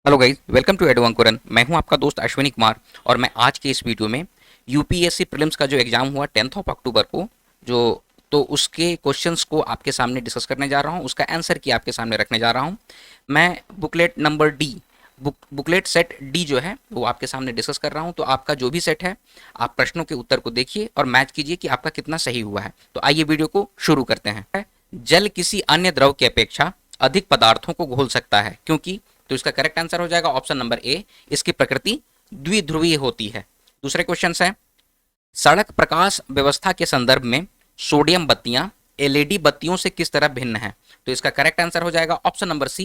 Hello guys, welcome to एडवांकुरन। मैं हूं आपका दोस्त अश्विनी कुमार और मैं आज के इस वीडियो में यूपीएससी प्रीलिम्स का जो एग्ज़ाम हुआ 10 ऑफ अक्टूबर को, जो तो उसके क्वेश्चंस को आपके सामने डिस्कस करने जा रहा हूं, उसका आंसर की आपके सामने रखने जा रहा हूं। मैं booklet number D, booklet set D जो है वो आपके सामने डिस्कस कर रहा हूं। तो आपका जो भी सेट है, आप प्रश्नों के उत्तर को देखिए और मैच कीजिए कि आपका कितना सही हुआ है। तो आइए वीडियो को शुरू करते हैं। जल किसी अन्य द्रव की अपेक्षा अधिक पदार्थों को घोल सकता है क्योंकि, तो इसका करेक्ट आंसर हो जाएगा ऑप्शन नंबर ए, इसकी प्रकृति द्विध्रुवीय होती है। दूसरे क्वेश्चन है, सड़क प्रकाश व्यवस्था के संदर्भ में सोडियम बत्तियां एलईडी बत्तियों से किस तरह भिन्न है। तो इसका करेक्ट आंसर हो जाएगा ऑप्शन नंबर सी,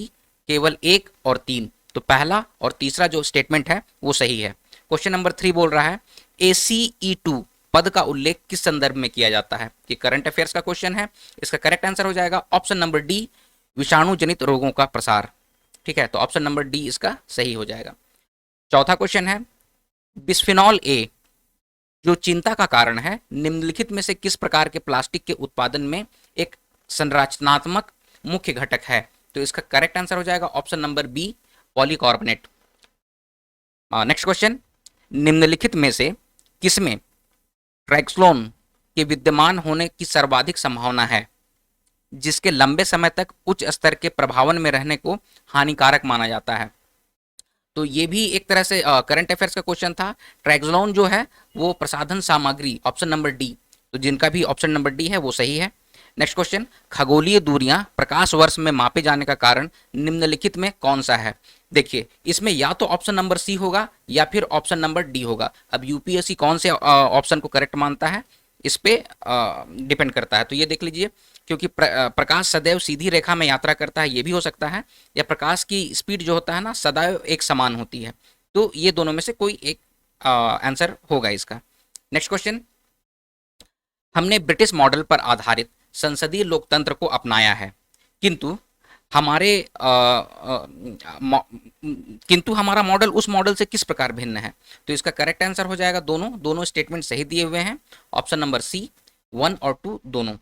केवल एक और तीन। तो पहला और तीसरा जो स्टेटमेंट है वो सही है। क्वेश्चन नंबर 3 बोल रहा है, ACE2 पद का उल्लेख किस संदर्भ में किया जाता है। कि करंट अफेयर्स का क्वेश्चन है। इसका करेक्ट आंसर हो जाएगा ऑप्शन नंबर डी, विषाणु जनित रोगों का प्रसार। ठीक है, तो ऑप्शन नंबर डी इसका सही हो जाएगा। चौथा क्वेश्चन है, बिस्फिनॉल ए जो चिंता का कारण है, निम्नलिखित में से किस प्रकार के प्लास्टिक के उत्पादन में एक संरचनात्मक मुख्य घटक है। तो इसका करेक्ट आंसर हो जाएगा option number B, polycarbonate. Next question, निम्नलिखित में से किसमें ट्रैक्सलोन के विद्यमान होने की सर्वाधिक संभावना है जिसके लंबे समय तक उच्च स्तर के प्रभावन में रहने को हानिकारक माना जाता है। तो ये भी एक तरह से करंट अफेयर्स का क्वेश्चन था। ट्रैक्सलॉन जो है वो प्रसाधन सामग्री, ऑप्शन नंबर डी। तो जिनका भी ऑप्शन नंबर डी है वो सही है। नेक्स्ट क्वेश्चन, खगोलीय दूरियां प्रकाश वर्ष में मापे जाने का कारण निम्नलिखित में कौन सा है। देखिए, इसमें या तो ऑप्शन नंबर सी होगा या फिर ऑप्शन नंबर डी होगा। अब यूपीएससी कौन से ऑप्शन को करेक्ट मानता है इस पे डिपेंड करता है। तो ये देख लीजिए, क्योंकि प्रकाश सदैव सीधी रेखा में यात्रा करता है, ये भी हो सकता है, या प्रकाश की स्पीड जो होता है ना सदैव एक समान होती है। तो ये दोनों में से कोई एक आंसर होगा इसका। नेक्स्ट क्वेश्चन, हमने ब्रिटिश मॉडल पर आधारित संसदीय लोकतंत्र को अपनाया है, किंतु हमारे किंतु हमारा मॉडल उस मॉडल से किस प्रकार भिन्न है। तो इसका करेक्ट आंसर हो जाएगा दोनों दोनों स्टेटमेंट सही दिए हुए हैं, ऑप्शन नंबर सी, 1 और 2 दोनों।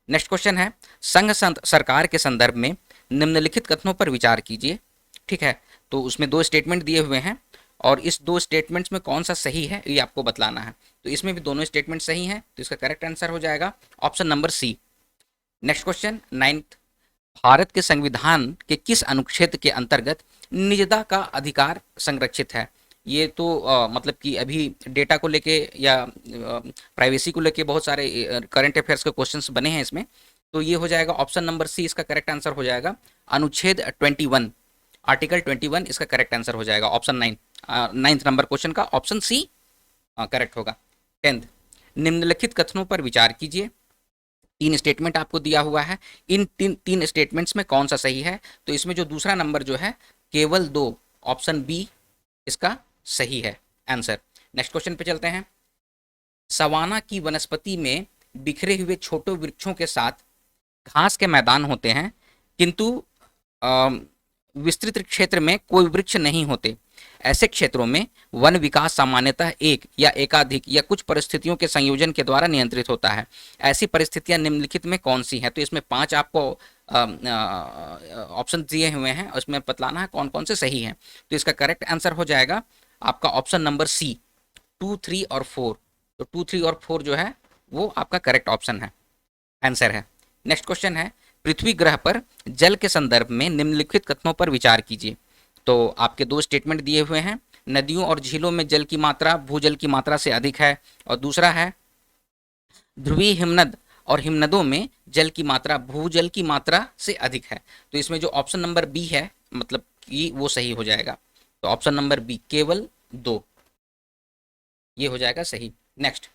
नेक्स्ट क्वेश्चन है, संघ सरकार के संदर्भ में निम्नलिखित कथनों पर विचार कीजिए। ठीक है, तो उसमें दो स्टेटमेंट दिए हुए हैं और इस दो स्टेटमेंट्स में कौन सा सही है ये आपको बतलाना है। तो इसमें भी दोनों स्टेटमेंट सही हैं, तो इसका करेक्ट आंसर हो जाएगा option number C. Next question 9th, Bharat के संविधान के किस अनुच्छेद के अंतर्गत निजता का अधिकार संरक्षित है। ये तो मतलब कि अभी डेटा को लेके या प्राइवेसी को लेके बहुत सारे करंट अफेयर्स के क्वेश्चंस बने हैं इसमें। तो ये हो जाएगा ऑप्शन नंबर सी, इसका करेक्ट आंसर हो जाएगा अनुच्छेद 21, आर्टिकल 21 इसका करेक्ट आंसर हो जाएगा ऑप्शन 9th नंबर क्वेश्चन का ऑप्शन सी करेक्ट होगा। 10th, निम्नलिखित कथनों पर विचार कीजिए। तीन स्टेटमेंट आपको दिया हुआ है, इन तीन स्टेटमेंट्स में कौन सा सही है। तो इसमें जो दूसरा नंबर जो है केवल दो, ऑप्शन बी इसका सही है आंसर। नेक्स्ट क्वेश्चन पे चलते हैं, सवाना की वनस्पति में बिखरे हुए छोटे वृक्षों के साथ घास के मैदान होते हैं, किंतु विस्तृत क्षेत्र में कोई वृक्ष नहीं होते। ऐसे क्षेत्रों में वन विकास सामान्यतः एक या एकाधिक या कुछ परिस्थितियों के संयोजन के द्वारा नियंत्रित होता है। ऐसी परिस्थितियां निम्नलिखित में कौन सी हैं। तो इसमें 5 आपको ऑप्शन दिए हुए हैं, उसमें बतलाना है कौन कौन से सही हैं। तो इसका करेक्ट आंसर हो जाएगा आपका ऑप्शन नंबर सी, 2, 3 और 4। तो 2, 3 और 4 जो है वो आपका करेक्ट ऑप्शन है, आंसर है। नेक्स्ट क्वेश्चन है, पृथ्वी ग्रह पर जल के संदर्भ में निम्नलिखित कथनों पर विचार कीजिए। तो आपके दो स्टेटमेंट दिए हुए हैं, नदियों और झीलों में जल की मात्रा भूजल की मात्रा से अधिक है, और दूसरा है ध्रुवीय हिमनद और हिमनदों में जल की मात्रा भूजल की मात्रा से अधिक है। तो इसमें जो ऑप्शन नंबर बी है मतलब कि वो सही हो जाएगा। तो ऑप्शन नंबर बी, केवल 2, ये हो जाएगा सही। नेक्स्ट,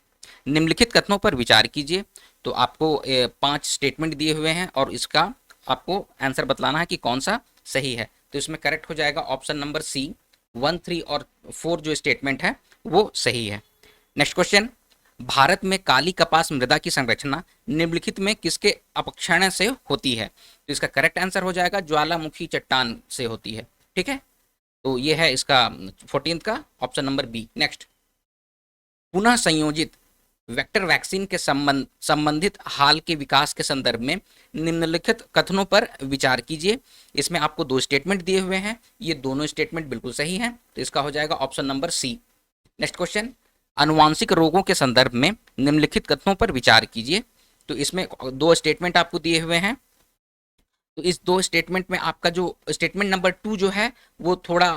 निम्नलिखित कथनों पर विचार कीजिए। तो आपको 5 स्टेटमेंट दिए हुए हैं और इसका आपको आंसर बतलाना है कि कौन सा सही है। तो इसमें करेक्ट हो जाएगा ऑप्शन नंबर सी, 1, 3 और 4 जो स्टेटमेंट है वो सही है। नेक्स्ट क्वेश्चन, भारत में काली कपास मृदा की संरचना निम्नलिखित में किसके अपक्षरण से होती है। तो इसका करेक्ट आंसर हो जाएगा ज्वालामुखी चट्टान से होती है। ठीक है, तो ये है इसका 14th का ऑप्शन नंबर बी। नेक्स्ट, पुनः संयोजित वेक्टर वैक्सीन के संबंधित हाल के विकास के संदर्भ में निम्नलिखित कथनों पर विचार कीजिए। इसमें आपको दो स्टेटमेंट दिए हुए हैं, ये दोनों स्टेटमेंट बिल्कुल सही हैं, तो इसका हो जाएगा option number C. Next question, अनुवांशिक रोगों के संदर्भ में निम्नलिखित कथनों पर विचार कीजिए। तो इसमें दो स्टेटमेंट आपको दिए हुए हैं, तो इस दो स्टेटमेंट में आपका जो स्टेटमेंट नंबर 2 जो है वो थोड़ा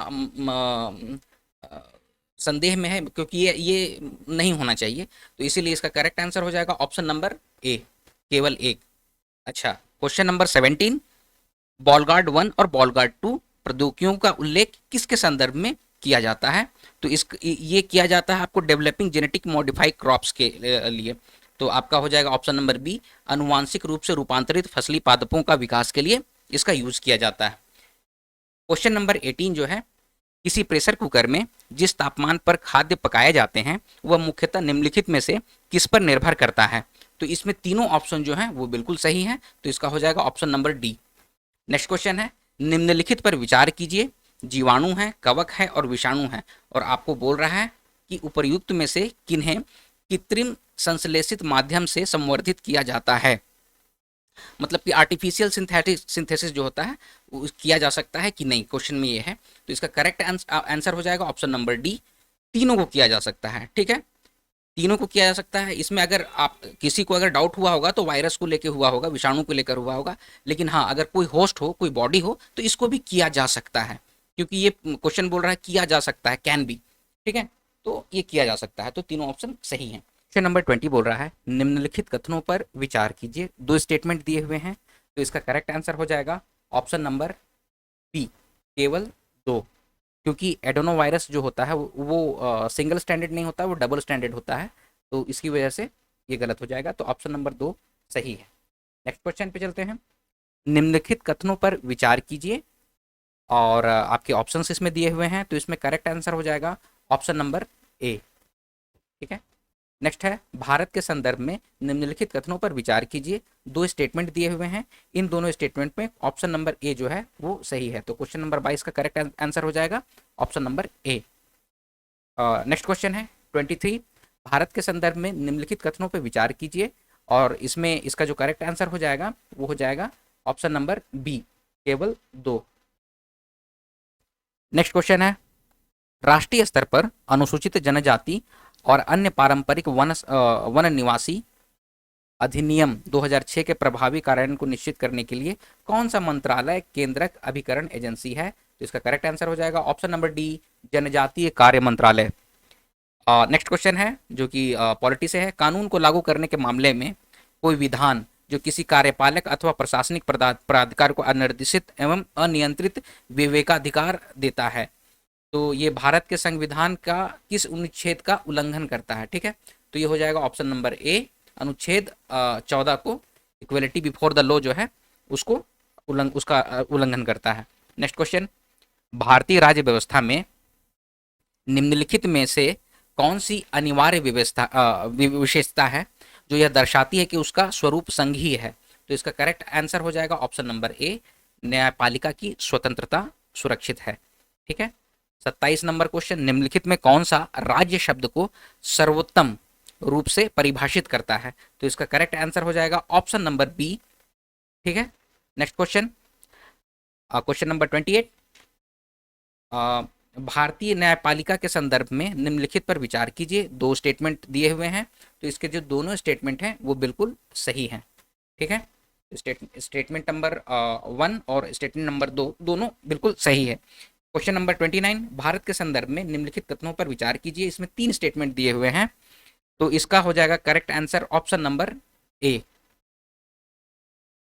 संदेह में है, क्योंकि ये नहीं होना चाहिए, तो इसीलिए इसका करेक्ट आंसर हो जाएगा ऑप्शन नंबर ए, केवल एक। अच्छा, क्वेश्चन नंबर 17, बॉलगार्ड 1 और बॉलगार्ड 2 प्रौद्योगिकियों का उल्लेख किसके संदर्भ में किया जाता है? तो ये किया जाता है आपको डेवलपिंग जेनेटिक मॉडिफाइड क्रॉप्स के लिए। तो आपका हो जाएगा ऑप्शन नंबर बी, अनुवांशिक रूप से रूपांतरित फसली पादपों का विकास के लिए इसका यूज किया जाता है। क्वेश्चन नंबर 18 जो है, किसी प्रेशर कुकर में जिस तापमान पर खाद्य पकाए जाते हैं वह मुख्यतः निम्नलिखित में से किस पर निर्भर करता है? तो इसमें तीनों ऑप्शन जो हैं वो बिल्कुल सही हैं, तो इसका हो जाएगा option number D. Next question है, निम्नलिखित पर विचार कीजिए। जीवाणु है, कवक है और विषाणु है, और आपको बोल रहा है कि उपर्युक्त में से किन्हें कृत्रिम संश्लेषित माध्यम से संवर्धित किया जाता है। मतलब कि आर्टिफिशियल सिंथेसिस जो होता है वो किया जा सकता है कि नहीं, क्वेश्चन में ये है। तो इसका करेक्ट आंसर हो जाएगा ऑप्शन नंबर डी, तीनों को किया जा सकता है। ठीक है, तीनों को किया जा सकता है। इसमें अगर आप किसी को अगर डाउट हुआ होगा तो वायरस को लेकर हुआ होगा, विषाणु को लेकर हुआ होगा, लेकिन हाँ अगर कोई होस्ट हो, कोई बॉडी हो, तो इसको भी किया जा सकता है, क्योंकि ये क्वेश्चन बोल रहा है किया जा सकता है, कैन बी। ठीक है, तो ये किया जा सकता है, तो तीनों ऑप्शन सही हैं। क्वेश्चन नंबर 20 बोल रहा है, निम्नलिखित कथनों पर विचार कीजिए। दो स्टेटमेंट दिए हुए हैं, तो इसका करेक्ट आंसर हो जाएगा ऑप्शन नंबर बी, केवल दो, क्योंकि एडोनो वायरस जो होता है वो सिंगल स्टैंडर्ड नहीं होता, वो डबल स्टैंडर्ड होता है, तो इसकी वजह से ये गलत हो जाएगा, तो ऑप्शन नंबर 2 सही है। नेक्स्ट क्वेश्चन पे चलते हैं। निम्नलिखित कथनों पर विचार कीजिए, और आपके ऑप्शंस इसमें दिए हुए हैं, तो इसमें करेक्ट आंसर हो जाएगा ऑप्शन नंबर ए। ठीक है, नेक्स्ट है, भारत के संदर्भ में निम्नलिखित कथनों पर विचार कीजिए। दो स्टेटमेंट दिए हुए हैं, इन दोनों स्टेटमेंट में ऑप्शन नंबर ए जो है वो सही है, तो क्वेश्चन नंबर 22 का करेक्ट आंसर हो जाएगा option number A. Next question है 23, भारत के संदर्भ में निम्नलिखित कथनों पर विचार कीजिए, और इसमें इसका जो करेक्ट आंसर हो जाएगा वो हो जाएगा ऑप्शन नंबर बी, केवल दो। नेक्स्ट क्वेश्चन है, राष्ट्रीय स्तर पर अनुसूचित जनजाति और अन्य पारंपरिक वन निवासी अधिनियम 2006 के प्रभावी कार्यान्वयन को निश्चित करने के लिए कौन सा मंत्रालय केंद्रक अभिकरण एजेंसी है? तो इसका करेक्ट आंसर हो जाएगा ऑप्शन नंबर डी, जनजातीय कार्य मंत्रालय। नेक्स्ट क्वेश्चन है जो कि पॉलिटी से है, कानून को लागू करने के मामले में कोई विधान जो किसी कार्यपालक अथवा प्रशासनिक प्राधिकार को अनिर्देशित एवं अनियंत्रित विवेकाधिकार देता है, तो ये भारत के संविधान का किस अनुच्छेद का उल्लंघन करता है? ठीक है, तो ये हो जाएगा ऑप्शन नंबर ए, अनुच्छेद 14 को, इक्वलिटी बिफोर द लॉ जो है उसको उसका उल्लंघन करता है। नेक्स्ट क्वेश्चन, भारतीय राज्य व्यवस्था में निम्नलिखित में से कौन सी अनिवार्य विशेषता है जो यह दर्शाती है कि उसका स्वरूप संघीय है? तो इसका करेक्ट आंसर हो जाएगा ऑप्शन नंबर ए, न्यायपालिका की स्वतंत्रता सुरक्षित है। ठीक है, 27 नंबर क्वेश्चन, निम्नलिखित में कौन सा राज्य शब्द को सर्वोत्तम रूप से परिभाषित करता है? तो इसका करेक्ट आंसर हो जाएगा ऑप्शन नंबर बी। ठीक है, नेक्स्ट क्वेश्चन, क्वेश्चन नंबर 28, भारतीय न्यायपालिका के संदर्भ में निम्नलिखित पर विचार कीजिए। दो स्टेटमेंट दिए हुए हैं, तो इसके जो दोनों स्टेटमेंट हैं वो बिल्कुल सही हैं। ठीक है, स्टेटमेंट नंबर 1 और स्टेटमेंट नंबर 2 दोनों बिल्कुल सही है। क्वेश्चन नंबर 29, भारत के संदर्भ में निम्नलिखित कथनों पर विचार कीजिए। इसमें 3 स्टेटमेंट दिए हुए हैं, तो इसका हो जाएगा करेक्ट आंसर ऑप्शन नंबर ए,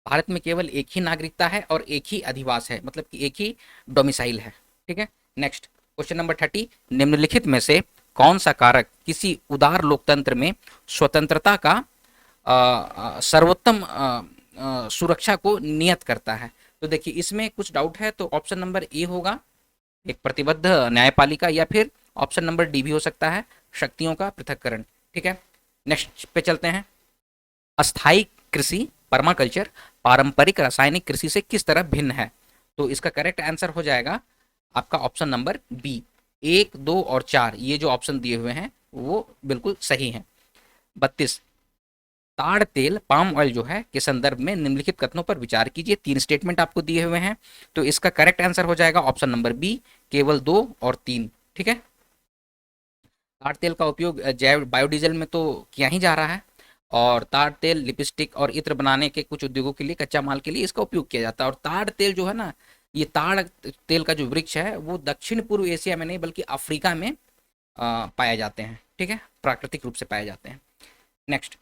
भारत में केवल एक ही नागरिकता है और एक ही अधिवास है, मतलब कि एक ही डोमिसाइल है। ठीक है, नेक्स्ट क्वेश्चन नंबर 30, निम्नलिखित में से कौन सा कारक किसी उदार लोकतंत्र में स्वतंत्रता का सर्वोत्तम सुरक्षा को नियत करता है? तो देखिए इसमें कुछ डाउट है, तो ऑप्शन नंबर ए होगा, एक प्रतिबद्ध न्यायपालिका, या फिर ऑप्शन नंबर डी भी हो सकता है, शक्तियों का पृथक्करण। ठीक है, नेक्स्ट पे चलते हैं। अस्थायी कृषि परमाकल्चर पारंपरिक रासायनिक कृषि से किस तरह भिन्न है? तो इसका करेक्ट आंसर हो जाएगा आपका ऑप्शन नंबर बी, 1, 2 और 4, ये जो ऑप्शन दिए हुए हैं वो बिल्कुल सही हैं। 32, ताड़ तेल पाम ऑयल जो है के संदर्भ में निम्नलिखित कथनों पर विचार कीजिए। 3 स्टेटमेंट आपको दिए हुए हैं, तो इसका करेक्ट आंसर हो जाएगा ऑप्शन नंबर बी, केवल 2 और 3। ठीक है, ताड़ तेल का उपयोग जैव बायोडीजल में तो किया ही जा रहा है, और ताड़ तेल लिपस्टिक और इत्र बनाने के कुछ उद्योगों के लिए, कच्चा माल के लिए इसका उपयोग किया जाता है। और ताड़ तेल जो है ना, ये ताड़ तेल का जो वृक्ष है वो दक्षिण पूर्व एशिया में नहीं बल्कि अफ्रीका में पाए जाते हैं। ठीक है, प्राकृतिक रूप से पाए जाते हैं। नेक्स्ट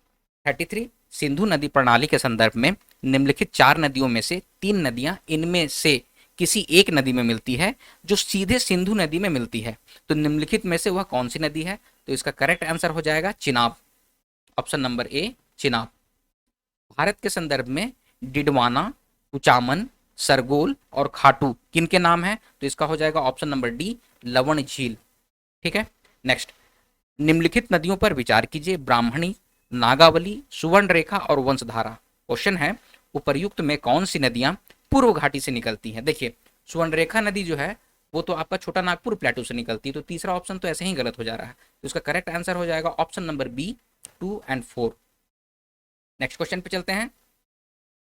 33, सिंधु नदी प्रणाली के संदर्भ में निम्नलिखित 4 नदियों में से 3 नदियां इनमें से किसी एक नदी में मिलती है जो सीधे सिंधु नदी में मिलती है, तो निम्नलिखित में से वह कौन सी नदी है? तो इसका करेक्ट आंसर हो जाएगा चिनाब, ऑप्शन नंबर ए चिनाब। भारत के संदर्भ में डिडवाना, कुचामन, सरगोल और खाटू किनके नाम है? तो इसका हो जाएगा ऑप्शन नंबर डी, लवण झील। ठीक है, नेक्स्ट, निम्नलिखित नदियों पर विचार कीजिए। ब्राह्मणी, नागावली, सुवर्णरेखा और वंशधारा। क्वेश्चन है, उपर्युक्त में कौन सी नदियां पूर्व घाटी से निकलती हैं? देखिए, सुवर्णरेखा नदी जो है वो तो आपका छोटा नागपुर प्लेटू से निकलती है, तो तीसरा ऑप्शन तो ऐसे ही गलत हो जा रहा है, तो इसका करेक्ट आंसर हो जाएगा ऑप्शन नंबर बी, 2 और 4। नेक्स्ट क्वेश्चन पे चलते हैं।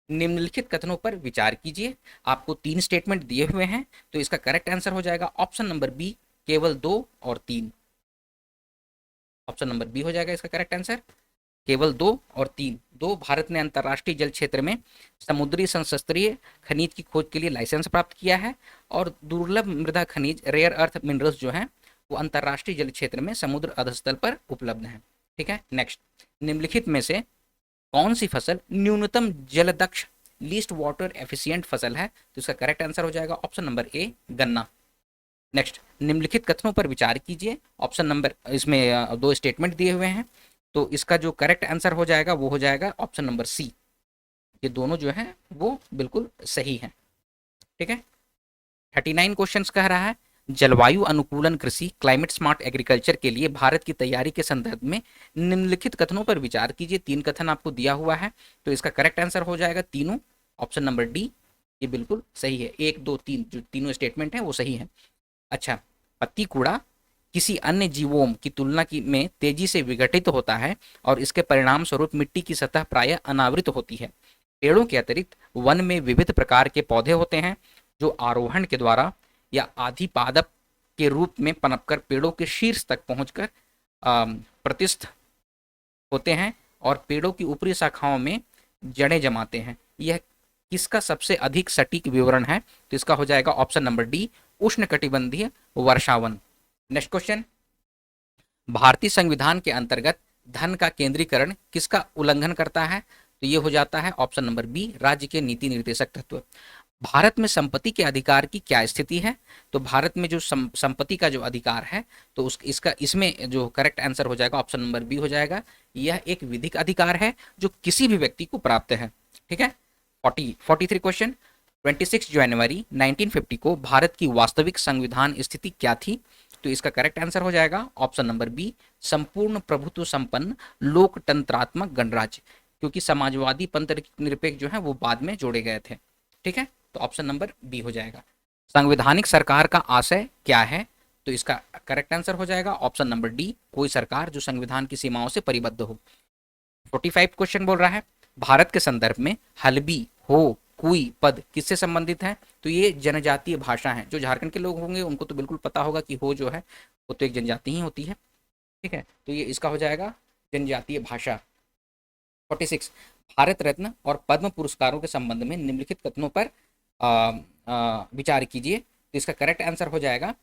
निम्नलिखित कथनों पर विचार कीजिए। आपको 3 स्टेटमेंट दिए हुए हैं, तो इसका करेक्ट आंसर हो जाएगा ऑप्शन नंबर बी, केवल 2 और 3। ऑप्शन नंबर बी हो जाएगा इसका करेक्ट आंसर, केवल 2 और 3। 2, भारत ने अंतर्राष्ट्रीय जल क्षेत्र में समुद्री संशस्त्रीय खनिज की खोज के लिए लाइसेंस प्राप्त किया है, और दुर्लभ मृदा खनिज रेयर अर्थ मिनरल्स जो हैं वो अंतर्राष्ट्रीय जल क्षेत्र में समुद्र अधस्थल पर उपलब्ध हैं। ठीक है, नेक्स्ट, निम्नलिखित में से कौन सी फसल न्यूनतम जल दक्ष लीस्ट वाटर एफिशिएंट फसल है? तो इसका करेक्ट आंसर हो जाएगा ऑप्शन नंबर ए, गन्ना। नेक्स्ट, निम्नलिखित कथनों पर विचार कीजिए। ऑप्शन नंबर, इसमें 2 स्टेटमेंट दिए हुए हैं, तो इसका जो करेक्ट आंसर हो जाएगा वो हो जाएगा ऑप्शन नंबर सी। ये दोनों जो है वो बिल्कुल सही हैं। ठीक है, 39 क्वेश्चंस कह रहा है, जलवायु अनुकूलन कृषि क्लाइमेट स्मार्ट एग्रीकल्चर के लिए भारत की तैयारी के संदर्भ में निम्नलिखित कथनों पर विचार कीजिए। 3 कथन आपको दिया हुआ है, तो इसका करेक्ट आंसर हो जाएगा तीनों, ऑप्शन नंबर डी, ये बिल्कुल सही है। 1, 2, 3 जो तीनों स्टेटमेंट है वो सही है। अच्छा, पत्ती कूड़ा किसी अन्य जीवों की तुलना में तेजी से विघटित होता है और इसके परिणाम स्वरूप मिट्टी की सतह प्रायः अनावृत होती है। पेड़ों के अतिरिक्त वन में विविध प्रकार के पौधे होते हैं जो आरोहण के द्वारा या आधि पादप के रूप में पनपकर पेड़ों के शीर्ष तक पहुंचकर प्रतिष्ठ होते हैं और पेड़ों की ऊपरी शाखाओं में जड़ें जमाते हैं। यह किसका सबसे अधिक सटीक विवरण है? तो इसका हो जाएगा ऑप्शन नंबर डी, उष्णकटिबंधीय वर्षावन। नेक्स्ट क्वेश्चन, भारतीय संविधान के अंतर्गत धन का केंद्रीकरण किसका उल्लंघन करता है? तो ये हो जाता है ऑप्शन नंबर बी, राज्य के नीति निर्देशक तत्व। भारत में संपत्ति के अधिकार की क्या स्थिति है? तो भारत में जो संपत्ति का जो अधिकार है, तो इसका इसमें जो करेक्ट आंसर हो जाएगा ऑप्शन नंबर बी हो जाएगा। यह एक विधिक अधिकार है जो किसी भी व्यक्ति को प्राप्त है। ठीक है, 43 क्वेश्चन, 26 जनवरी 1950 को भारत की वास्तविक संविधान स्थिति क्या थी? तो इसका करेक्ट आंसर हो जाएगा ऑप्शन नंबर बी, संपूर्ण प्रभुत्व संपन्न लोकतंत्रात्मक गणराज्य, क्योंकि समाजवादी पंथ निरपेक्ष जो है वो बाद में जोड़े गए थे। ठीक है, तो ऑप्शन नंबर बी हो जाएगा। संवैधानिक सरकार का आशय क्या है? तो इसका करेक्ट आंसर हो जाएगा ऑप्शन नंबर डी, कोई सरकार जो संविधान की सीमाओं से परिबद्ध हो। 45 क्वेश्चन बोल रहा है, भारत के संदर्भ में हल्बी, हो, कुई पद किससे संबंधित है? तो ये जनजातीय भाषा है। जो झारखंड के लोग होंगे उनको तो बिल्कुल पता होगा कि हो जो है वो तो एक जनजाति ही होती है। ठीक है, तो ये इसका हो जाएगा जनजातीय भाषा। 46, भारत रत्न और पद्म पुरस्कारों के संबंध में निम्नलिखित कथनों पर विचार कीजिए। तो इसका करेक्ट आंसर हो जाएगा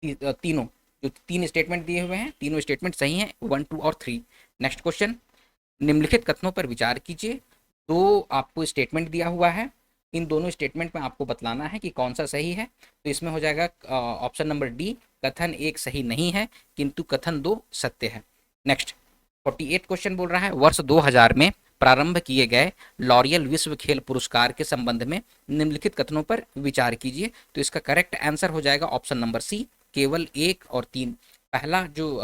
तीनों, जो 3 स्टेटमेंट दिए हुए हैं तीनों स्टेटमेंट सही हैं, 1, 2 और 3। नेक्स्ट क्वेश्चन, निम्नलिखित कथनों पर विचार कीजिए। 2 आपको स्टेटमेंट दिया हुआ है, इन दोनों स्टेटमेंट में आपको बतलाना है कि कौन सा सही है। तो इसमें हो जाएगा ऑप्शन नंबर डी, कथन 1 सही नहीं है किंतु कथन 2 सत्य है। नेक्स्ट 48 क्वेश्चन बोल रहा है, वर्ष 2000 में प्रारंभ किए गए लॉरियल विश्व खेल पुरस्कार के संबंध में निम्नलिखित कथनों पर विचार कीजिए। तो इसका करेक्ट आंसर हो जाएगा ऑप्शन नंबर सी, केवल 1 और 3। पहला जो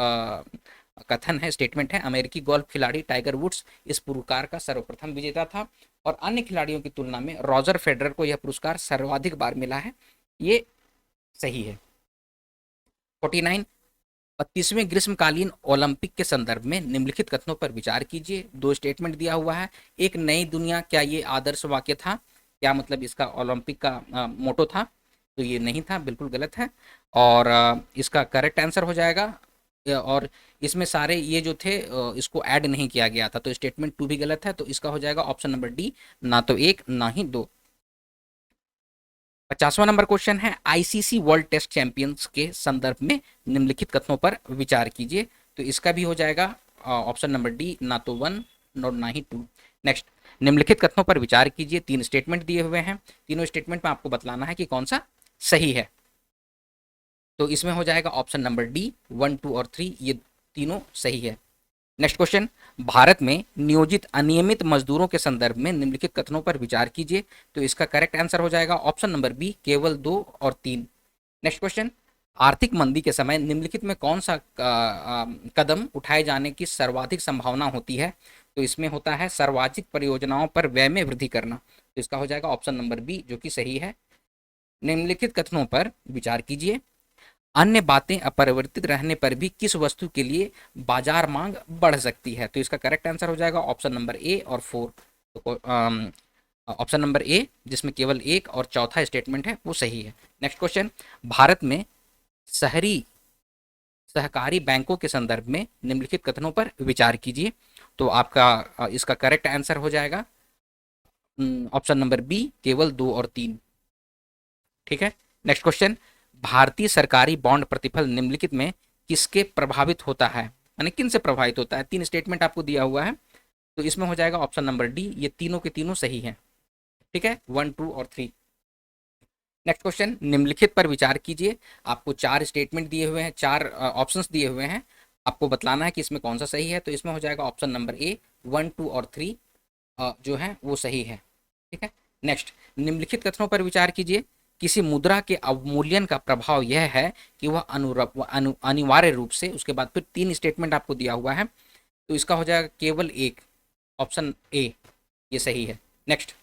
कथन है, स्टेटमेंट है, अमेरिकी गोल्फ खिलाड़ी टाइगर वुड्स इस पुरस्कार का सर्वप्रथम विजेता था और अन्य खिलाड़ियों की तुलना में रॉजर फेडरर को यह पुरस्कार सर्वाधिक बार मिला है। ये सही है। 49, 25वें ग्रीष्मकालीन ओलंपिक के संदर्भ में निम्नलिखित कथनों पर विचार कीजिए। दो स्टेटमेंट दिया हुआ है। एक नई दुनिया, क्या ये आदर्श वाक्य था? क्या मतलब इसका ओलंपिक का मोटो था? तो ये नहीं था, बिल्कुल गलत है। और इसका करेक्ट आंसर हो जाएगा और इसमें सारे ये जो थे इसको ऐड नहीं किया गया था, तो स्टेटमेंट 2 भी गलत है। तो इसका हो जाएगा ऑप्शन नंबर डी, ना तो एक ना ही दो। 50वां नंबर क्वेश्चन है, आईसीसी वर्ल्ड टेस्ट चैंपियंस के संदर्भ में निम्नलिखित कथनों पर विचार कीजिए। तो इसका भी हो जाएगा ऑप्शन नंबर डी, ना तो 1 और ना ही 2। नेक्स्ट, निम्नलिखित कथनों पर विचार कीजिए। 3 स्टेटमेंट दिए हुए हैं, तीनों स्टेटमेंट में आपको बतलाना है कि कौन सा सही है। तो इसमें हो जाएगा ऑप्शन नंबर डी, 1, 2 और 3, ये तीनों सही है। नेक्स्ट क्वेश्चन, भारत में नियोजित अनियमित मजदूरों के संदर्भ में निम्नलिखित कथनों पर विचार कीजिए। तो इसका करेक्ट आंसर हो जाएगा ऑप्शन नंबर बी, केवल 2 और 3। नेक्स्ट क्वेश्चन, आर्थिक मंदी के समय निम्नलिखित में कौन सा कदम उठाए जाने की सर्वाधिक संभावना होती है? तो इसमें होता है सार्वजनिक परियोजनाओं पर व्यय में वृद्धि करना। तो इसका हो जाएगा ऑप्शन नंबर बी, जो कि सही है। निम्नलिखित कथनों पर विचार कीजिए। अन्य बातें अपरिवर्तित रहने पर भी किस वस्तु के लिए बाजार मांग बढ़ सकती है? तो इसका करेक्ट आंसर हो जाएगा ऑप्शन नंबर ए और 4। तो ऑप्शन नंबर ए, जिसमें केवल एक और चौथा स्टेटमेंट है, वो सही है। नेक्स्ट क्वेश्चन, भारत में शहरी सहकारी बैंकों के संदर्भ में निम्नलिखित कथनों पर विचार कीजिए। तो आपका इसका करेक्ट आंसर हो जाएगा ऑप्शन नंबर बी, केवल 2 और 3। ठीक है। नेक्स्ट क्वेश्चन, भारतीय सरकारी बॉन्ड प्रतिफल निम्नलिखित में किसके प्रभावित होता है, यानी किन से प्रभावित होता है? 3 स्टेटमेंट आपको दिया हुआ है, तो इसमें हो जाएगा ऑप्शन नंबर डी, ये तीनों के तीनों सही हैं। ठीक है, 1, 2 और 3। नेक्स्ट क्वेश्चन, निम्नलिखित पर विचार कीजिए। आपको 4 स्टेटमेंट दिए हुए हैं, 4 ऑप्शंस दिए हुए हैं, आपको बतलाना है कि इसमें कौन सा सही है। तो इसमें हो जाएगा ऑप्शन नंबर ए, 1, 2 और 3 जो है वो सही है। ठीक है। नेक्स्ट, निम्नलिखित कथनों पर विचार कीजिए। किसी मुद्रा के अवमूल्यन का प्रभाव यह है कि वह अनिवार्य रूप से, उसके बाद फिर 3 स्टेटमेंट आपको दिया हुआ है, तो इसका हो जाएगा केवल एक, ऑप्शन ए, ये सही है। नेक्स्ट,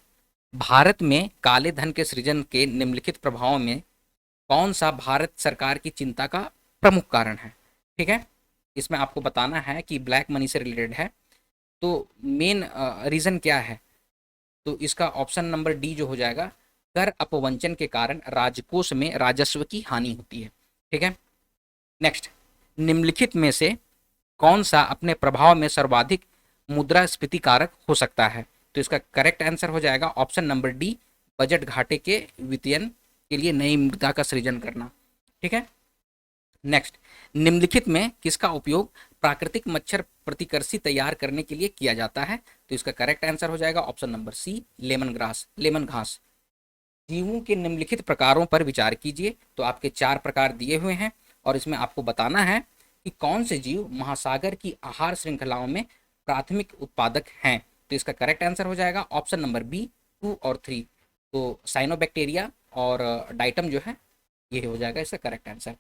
भारत में काले धन के सृजन के निम्नलिखित प्रभावों में कौन सा भारत सरकार की चिंता का प्रमुख कारण है? ठीक है, इसमें आपको बताना है कि ब्लैक मनी से रिलेटेड है, तो मेन रीजन क्या है? तो इसका ऑप्शन नंबर डी जो हो जाएगा, कर अपवंचन के कारण राजकोष में राजस्व की हानि होती है। ठीक है। नेक्स्ट, निम्नलिखित में से कौन सा अपने प्रभाव में सर्वाधिक मुद्रास्फीति कारक हो सकता है? तो इसका करेक्ट आंसर हो जाएगा ऑप्शन नंबर डी, बजट घाटे के वित्तीयन के लिए नई मुद्रा का सृजन करना। ठीक है। नेक्स्ट, निम्नलिखित में किसका उपयोग प्राकृतिक मच्छर प्रतिकर्षी तैयार करने के लिए किया जाता है? तो इसका करेक्ट आंसर हो जाएगा ऑप्शन नंबर सी, लेमन घास। जीवों के निम्नलिखित प्रकारों पर विचार कीजिए। तो आपके 4 प्रकार दिए हुए हैं और इसमें आपको बताना है कि कौन से जीव महासागर की आहार श्रृंखलाओं में प्राथमिक उत्पादक हैं। तो इसका करेक्ट आंसर हो जाएगा ऑप्शन नंबर बी, 2 और 3। तो साइनोबैक्टीरिया और डाइटम जो है, ये हो जाएगा इसका करेक्ट आंसर।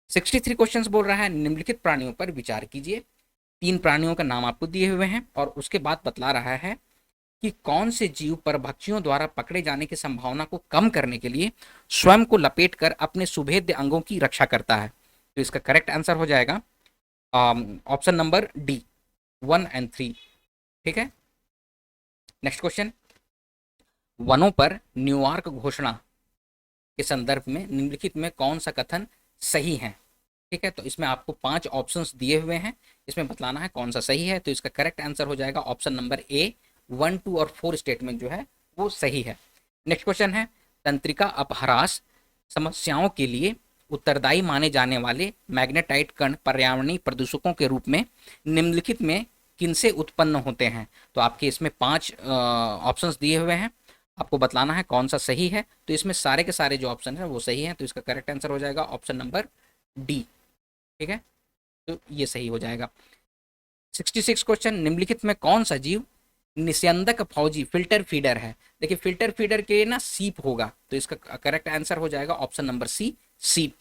63 क्वेश्चंस बोल रहा है, निम्नलिखित प्राणियों पर विचार कीजिए। 3 प्राणियों का नाम आपको दिए हुए हैं और उसके बाद बतला रहा है कि कौन से जीव परभक्षियों द्वारा पकड़े जाने की संभावना को कम करने के लिए स्वयं को लपेटकर अपने सुभेद्य अंगों की रक्षा करता है। तो इसका करेक्ट आंसर हो जाएगा ऑप्शन नंबर डी, 1 और 3। ठीक है। नेक्स्ट क्वेश्चन, वनों पर न्यूयॉर्क घोषणा के संदर्भ में निम्नलिखित में कौन सा कथन सही है? ठीक है, तो इसमें आपको 5 ऑप्शंस दिए हुए हैं, इसमें बतलाना है कौन सा सही है। तो इसका करेक्ट आंसर हो जाएगा ऑप्शन नंबर ए, 1, 2 और 4 स्टेटमेंट जो है वो सही है। नेक्स्ट क्वेश्चन है, तंत्रिका अपहारास समस्याओं के लिए उत्तरदायी माने जाने वाले मैग्नेटाइट कण पर्यावरणीय प्रदूषकों के रूप में निम्नलिखित में किनसे उत्पन्न होते हैं? तो आपके इसमें 5 ऑप्शंस दिए हुए हैं, आपको बतलाना है कौन सा सही है। तो इसमें सारे के सारे जो ऑप्शन है वो सही है, तो इसका करेक्ट आंसर हो जाएगा ऑप्शन नंबर डी। ठीक है, तो ये सही हो जाएगा। 66 क्वेश्चन, निम्नलिखित में कौन सा जीव निस्यंदक फौजी फिल्टर फीडर है? देखिए, फिल्टर फीडर के ना सीप होगा, तो इसका करेक्ट आंसर हो जाएगा ऑप्शन नंबर सी, सीप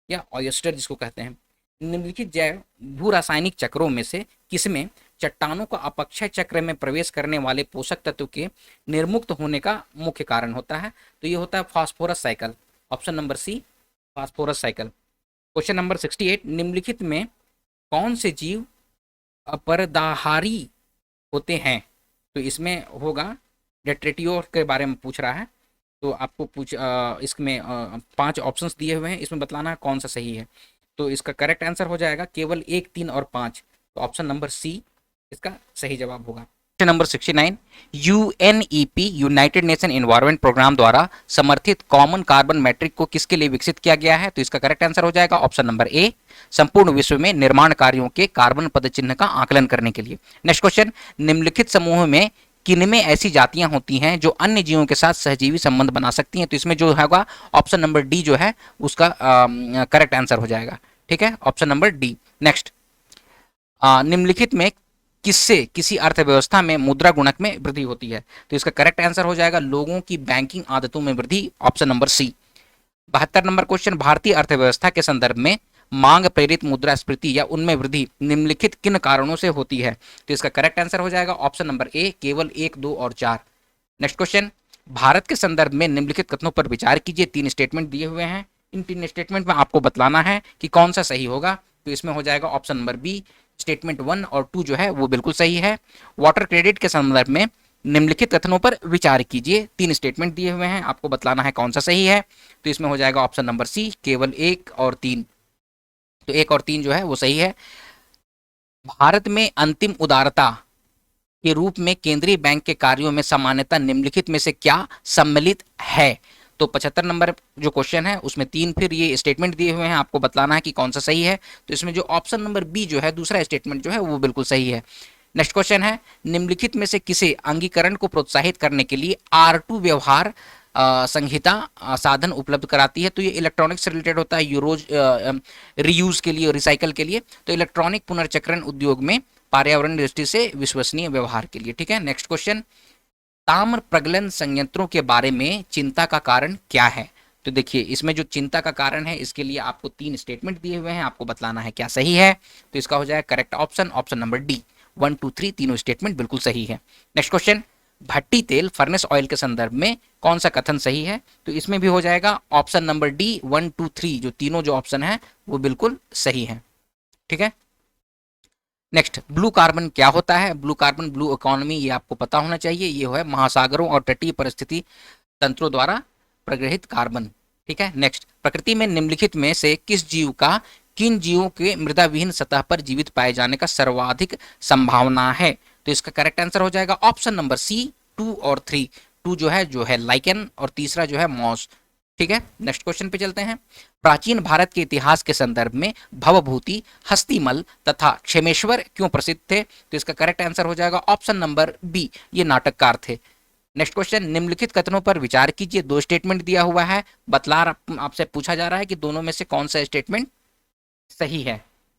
या ऑयस्टर जिसको कहते हैं। निम्नलिखित जैव भू रासायनिक चक्रों में से किसमें चट्टानों का अपक्षय चक्र में प्रवेश करने वाले पोषक तत्व के निर्मुक्त होने का मुख्य कारण होता है? तो ये होता है phosphorus cycle, option number C, phosphorus cycle. Question number 68, निम्नलिखित में कौन से जीव अपरदाहारी होते हैं? तो इसमें होगा, डेट्रेटियो के बारे में पूछ रहा है। तो आपको इसमें 5 ऑप्शंस दिए हुए हैं, इसमें बतलाना है कौन सा सही है। तो इसका करेक्ट आंसर हो जाएगा केवल 1, 3 और 5। तो ऑप्शन नंबर सी इसका सही जवाब होगा। Question number 69, UNEP United Nation Environment Programme द्वारा समर्थित कॉमन कार्बन मैट्रिक को किसके लिए विकसित किया गया है? तो इसका करेक्ट आंसर हो जाएगा ऑप्शन नंबर ए, संपूर्ण विश्व में निर्माण कार्यों के कार्बन पदचिह्न का आकलन करने के लिए। नेक्स्ट क्वेश्चन, निम्नलिखित समूह में किनमें ऐसी जातियां होती हैं जो अन्य जीवों के साथ सहजीवी संबंध बना सकती हैं? तो इसमें जो होगा ऑप्शन नंबर डी जो है उसका करेक्ट आंसर हो जाएगा। ठीक है, ऑप्शन नंबर डी। नेक्स्ट, निम्नलिखित में किससे किसी अर्थव्यवस्था में मुद्रा गुणक में वृद्धि होती है? तो इसका करेक्ट आंसर हो जाएगा लोगों की बैंकिंग आदतों में वृद्धि, option number C. 72 number question, भारतीय अर्थव्यवस्था के संदर्भ में मांग प्रेरित मुद्रास्फीति या उनमें वृद्धि निम्नलिखित किन कारणों से होती है? तो इसका करेक्ट आंसर हो जाएगा ऑप्शन नंबर ए, केवल 1, 2 और 4। नेक्स्ट क्वेश्चन, भारत के संदर्भ में निम्नलिखित कथनों पर विचार कीजिए। 3 स्टेटमेंट दिए हुए हैं, इन 3 स्टेटमेंट में आपको बतलाना है कि कौन सा सही होगा। तो इसमें हो जाएगा ऑप्शन नंबर बी, स्टेटमेंट 1 और 2 जो है वो बिल्कुल सही है। वाटर क्रेडिट के संदर्भ में निम्नलिखित कथनों पर विचार कीजिए। 3 स्टेटमेंट दिए हुए हैं, आपको बतलाना है कौन सा सही है। तो इसमें हो जाएगा ऑप्शन नंबर सी, केवल 1 और 3। तो 1 और 3 जो है वो सही है। भारत में अंतिम उदारता के रूप में केंद्रीय बैंक के कार्यों में सामान्यता निम्नलिखित में से क्या सम्मिलित है? तो 75 नंबर जो क्वेश्चन है उसमें 3 फिर ये स्टेटमेंट दिए हुए हैं, आपको बतलाना है कि कौन सा सही है। तो इसमें जो ऑप्शन नंबर बी जो है दूसरा स्टेटमेंट जो है वो बिल्कुल सही है। नेक्स्ट क्वेश्चन है, निम्नलिखित में से किसे अंगीकरण को प्रोत्साहित करने के लिए R2 व्यवहार संहिता साधन उपलब्ध कराती है? तो ये इलेक्ट्रॉनिक्स से रिलेटेड होता है, यूरोज रीयूज के लिए और रिसाइकल के लिए। तो इलेक्ट्रॉनिक पुनर्चक्रण उद्योग में पर्यावरण दृष्टि से विश्वसनीय व्यवहार के लिए। ठीक है, नेक्स्ट क्वेश्चन, ताम्र प्रगलन संयंत्रों के बारे में चिंता का कारण क्या है? तो देखिए इसमें जो चिंता का कारण है इसके लिए आपको 3 स्टेटमेंट दिए हुए हैं, आपको बतलाना है क्या सही है। तो इसका हो जाएगा correct option, option number D. 1, 2, 3 तीनों स्टेटमेंट बिल्कुल सही है। नेक्स्ट क्वेश्चन, भट्टी तेल फर्नेस ऑयल के संदर्भ में कौन सा कथन सही है? तो इसमें भी हो जाएगा ऑप्शन नंबर डी, 1, 2, 3 जो तीनों जो ऑप्शन है वो बिल्कुल सही है। ठीक है, नेक्स्ट, ब्लू कार्बन क्या होता है? ब्लू कार्बन, ब्लू इकोनॉमी, ये आपको पता होना चाहिए। ये है महासागरों और तटीय परिस्थिति तंत्रों द्वारा प्रग्रहित कार्बन। ठीक है, नेक्स्ट, प्रकृति में निम्नलिखित में से किस जीव का किन जीवों के मृदा विहीन सतह पर जीवित पाए जाने का सर्वाधिक संभावना है? तो इसका करेक्ट आंसर हो जाएगा ऑप्शन नंबर सी, 2 और 3। 2 जो है लाइकेन और तीसरा जो है मॉस। ठीक है, नेक्स्ट क्वेश्चन पे चलते हैं। प्राचीन भारत के इतिहास के संदर्भ में भवभूति, हस्तिमल तथा क्षेमेश्वर क्यों प्रसिद्ध थे? तो इसका करेक्ट आंसर हो जाएगा ऑप्शन नंबर बी, ये नाटककार थे। नेक्स्ट क्वेश्चन, निम्नलिखित कथनों पर विचार कीजिए। 2 स्टेटमेंट दिया हुआ है, आपसे पूछा जा रहा है कि दोनों में से कौन सा स्टेटमेंट सही है।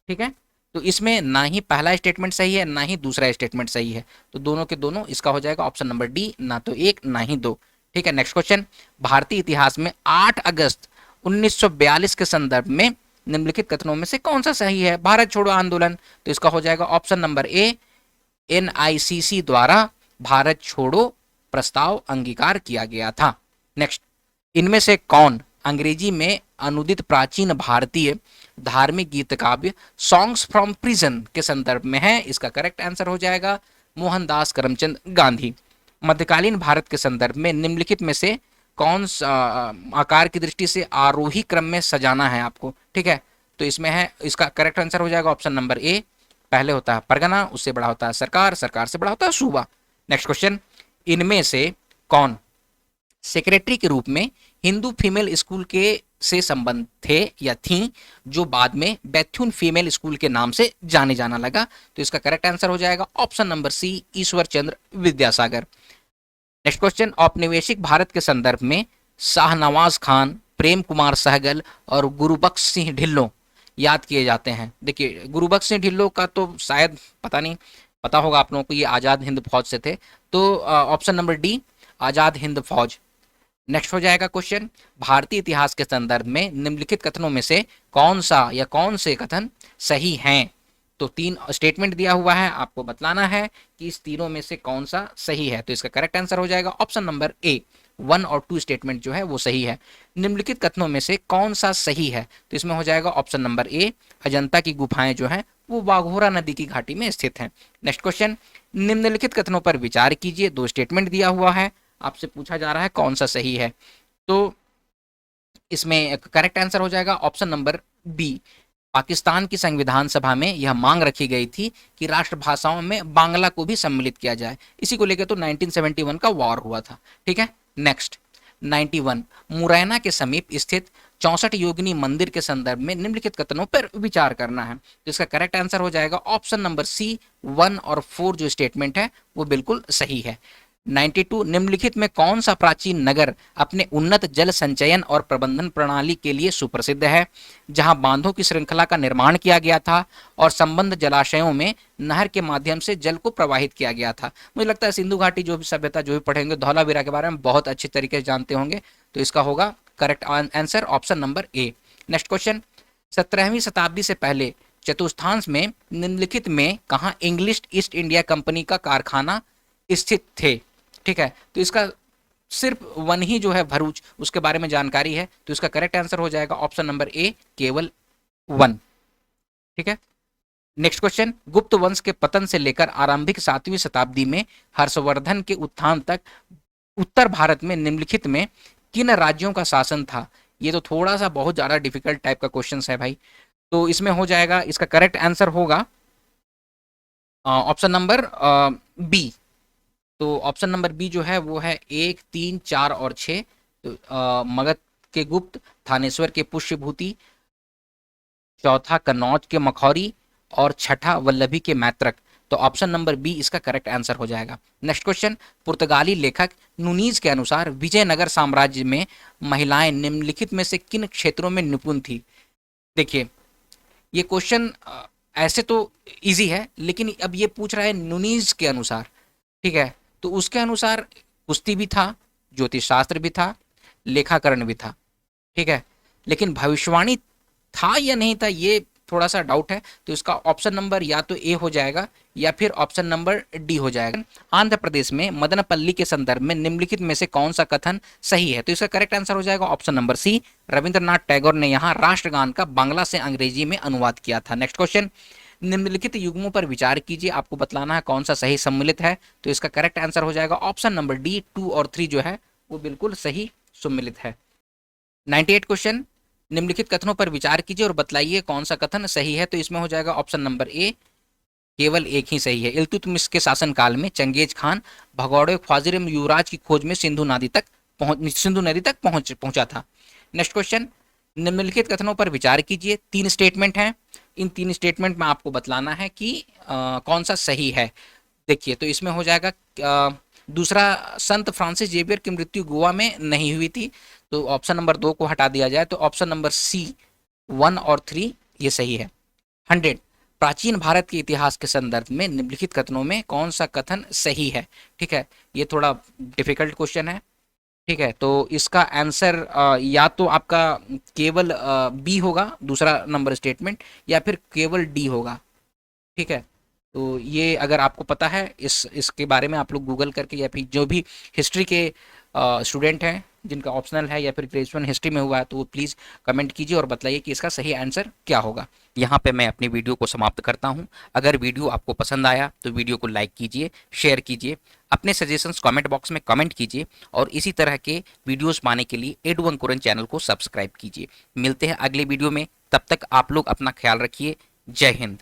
ठीक है, तो इसमें ना ही पहला स्टेटमेंट सही है ना ही दूसरा स्टेटमेंट सही है, तो दोनों के दोनों इसका हो जाएगा ऑप्शन नंबर डी, ना तो 1 ना ही 2। ठीक है, नेक्स्ट क्वेश्चन, भारतीय इतिहास में 8 अगस्त 1942 के संदर्भ में निम्नलिखित कथनों में से कौन सा सही है? भारत छोड़ो आंदोलन। तो इसका हो जाएगा ऑप्शन नंबर ए, NICC द्वारा भारत छोड़ो प्रस्ताव अंगीकार किया गया था। नेक्स्ट, इनमें से कौन अंग्रेजी में अनुदित प्राचीन भारतीय धार्मिक गीत काव्य सॉन्ग्स फ्रॉम प्रिजन के संदर्भ में है? इसका करेक्ट आंसर हो जाएगा मोहनदास करमचंद गांधी। मध्यकालीन भारत के संदर्भ में निम्नलिखित में से कौन सा आकार की दृष्टि से आरोही क्रम में सजाना है आपको? ठीक है, तो इसमें है, इसका करेक्ट आंसर हो जाएगा ऑप्शन नंबर ए, पहले होता है परगना, उससे बड़ा होता है सरकार, सरकार से बड़ा होता है सूबा। नेक्स्ट क्वेश्चन, इनमें से कौन सेक्रेटरी के रूप में हिंदू फीमेल स्कूल के से संबंध थे या थी जो बाद में बैथ्यून फीमेल स्कूल के नाम से जाने जाना लगा? तो इसका करेक्ट आंसर हो जाएगा ऑप्शन नंबर सी, ईश्वर चंद्र विद्यासागर। नेक्स्ट क्वेश्चन, औपनिवेशिक भारत के संदर्भ में शाहनवाज खान, प्रेम कुमार सहगल और गुरुबख्श सिंह ढिल्लों याद किए जाते हैं। देखिए गुरुबख्श सिंह ढिल्लों का तो शायद पता नहीं, पता होगा आप लोगों को, ये आज़ाद हिंद फौज से थे। तो option number D, Azad Hind फौज। नेक्स्ट हो जाएगा क्वेश्चन, भारतीय इतिहास के संदर्भ में निम्नलिखित कथनों में से कौन सा या कौन से कथन सही हैं? तो 3 स्टेटमेंट दिया हुआ है, आपको बतलाना है कि इस तीनों में से कौन सा सही है। तो इसका करेक्ट आंसर हो जाएगा ऑप्शन नंबर ए, 1 और 2 स्टेटमेंट जो है वो सही है। निम्नलिखित कथनों में से कौन सा सही है? तो इसमें हो जाएगा ऑप्शन नंबर ए, अजंता की गुफाएं जो हैं वो वाघोरा नदी की घाटी में स्थित हैं। नेक्स्ट क्वेश्चन, निम्नलिखित कथनों पर विचार कीजिए। 2 स्टेटमेंट दिया हुआ है, आपसे पूछा जा रहा है कौन सा सही है। तो इसमें करेक्ट आंसर हो जाएगा ऑप्शन नंबर बी। पाकिस्तान की संविधान सभा में यह मांग रखी गई थी कि राष्ट्रभाषाओं में बांग्ला को भी सम्मिलित किया जाए। इसी को लेकर तो 1971 का वॉर हुआ था। ठीक है, नेक्स्ट 91, मुरैना के समीप स्थित 64 योगिनी मंदिर के संदर्भ में निम्नलिखित कथनों पर विचार करना है। तो इसका करेक्ट आंसर हो जाएगा ऑप्शन नंबर सी, 1 और 4 जो स्टेटमेंट है वो बिल्कुल सही है। 92, निम्नलिखित में कौन सा प्राचीन नगर अपने उन्नत जल संचयन और प्रबंधन प्रणाली के लिए सुप्रसिद्ध है, जहां बांधों की श्रृंखला का निर्माण किया गया था और संबंध जलाशयों में नहर के माध्यम से जल को प्रवाहित किया गया था? मुझे लगता है सिंधु घाटी जो भी सभ्यता जो भी पढ़ेंगे धौलावीरा के बारे में बहुत अच्छी तरीके से जानते होंगे। तो इसका होगा correct answer option number A. Next question, 17वीं शताब्दी से पहले चतुर्थांश में निम्नलिखित में कहा इंग्लिश ईस्ट इंडिया कंपनी का कारखाना स्थित थे? ठीक है, तो इसका सिर्फ 1 ही जो है भरूच, उसके बारे में जानकारी है। तो इसका करेक्ट आंसर हो जाएगा ऑप्शन नंबर ए, केवल 1। ठीक है, नेक्स्ट क्वेश्चन, गुप्त वंश के पतन से लेकर आरंभिक 7वीं शताब्दी में हर्षवर्धन के उत्थान तक उत्तर भारत में निम्नलिखित में किन राज्यों का शासन था? ये तो थोड़ा सा बहुत ज्यादा डिफिकल्ट टाइप का क्वेश्चन है भाई। तो इसमें हो जाएगा, इसका करेक्ट आंसर होगा ऑप्शन नंबर बी। तो ऑप्शन नंबर बी जो है वो है 1, 3, 4 और 6। तो मगध के गुप्त, थानेश्वर के पुष्यभूति, चौथा कन्नौज के मखौरी और छठा वल्लभी के मैत्रक। तो ऑप्शन नंबर बी इसका करेक्ट आंसर हो जाएगा। नेक्स्ट क्वेश्चन, पुर्तगाली लेखक नुनीज के अनुसार विजयनगर साम्राज्य में महिलाएं निम्नलिखित में से किन क्षेत्रों में निपुण थी? देखिए, ये क्वेश्चन ऐसे तो इजी है, लेकिन अब ये पूछ रहा है नुनीज के अनुसार। ठीक है, तो उसके अनुसार कुश्ती भी था, ज्योतिष शास्त्र भी था, लेखाकरण भी था। ठीक है, लेकिन भविष्यवाणी था या नहीं था ये थोड़ा सा डाउट है। तो इसका ऑप्शन नंबर या तो ए हो जाएगा या फिर ऑप्शन नंबर डी हो जाएगा। आंध्र प्रदेश में मदनपल्ली के संदर्भ में निम्नलिखित में से कौन सा कथन सही है? तो इसका करेक्ट आंसर हो जाएगा option number C, Rabindranath Tagore ने यहाँ राष्ट्रगान का बांग्ला से अंग्रेजी में अनुवाद किया था। नेक्स्ट क्वेश्चन, निम्नलिखित युग्मों पर विचार कीजिए, आपको बतलाना है कौन सा सही सम्मिलित है। तो इसका करेक्ट आंसर हो जाएगा ऑप्शन नंबर डी, 2 और 3 जो है वो बिल्कुल सही सम्मिलित है। 98 क्वेश्चन, निम्नलिखित कथनों पर विचार कीजिए और बतलाइए कौन सा कथन सही है। तो इसमें हो जाएगा ऑप्शन नंबर ए, केवल एक ही सही है। इल्तुतमिश के शासनकाल में चंगेज खान भगौड़े ख्वाजिर युवराज की खोज में सिंधु नदी तक पहुंचा था। नेक्स्ट क्वेश्चन, निम्नलिखित कथनों पर विचार कीजिए। 3 स्टेटमेंट हैं, इन 3 स्टेटमेंट में आपको बतलाना है कि कौन सा सही है। देखिए, तो इसमें हो जाएगा दूसरा, संत फ्रांसिस जेवियर की मृत्यु गोवा में नहीं हुई थी। तो ऑप्शन नंबर 2 को हटा दिया जाए तो ऑप्शन नंबर सी, 1 और 3 ये सही है। 100, प्राचीन भारत के इतिहास के संदर्भ में निम्नलिखित कथनों में कौन सा कथन सही है? ठीक है, ये थोड़ा डिफिकल्ट क्वेश्चन है। ठीक है, तो इसका आंसर या तो आपका केवल बी होगा, दूसरा नंबर स्टेटमेंट, या फिर केवल डी होगा। ठीक है, तो ये अगर आपको पता है इसके बारे में आप लोग गूगल करके, या फिर जो भी हिस्ट्री के स्टूडेंट हैं जिनका ऑप्शनल है या फिर ग्रेजुएशन हिस्ट्री में हुआ है, तो वो प्लीज़ कमेंट कीजिए और बताइए कि इसका सही आंसर क्या होगा। यहाँ पे मैं अपनी वीडियो को समाप्त करता हूँ। अगर वीडियो आपको पसंद आया तो वीडियो को लाइक कीजिए, शेयर कीजिए, अपने सजेशंस कमेंट बॉक्स में कमेंट कीजिए और इसी तरह के वीडियोस पाने के लिए एडू अंकुरन चैनल को सब्सक्राइब कीजिए। मिलते हैं अगले वीडियो में, तब तक आप लोग अपना ख्याल रखिए। जय हिंद।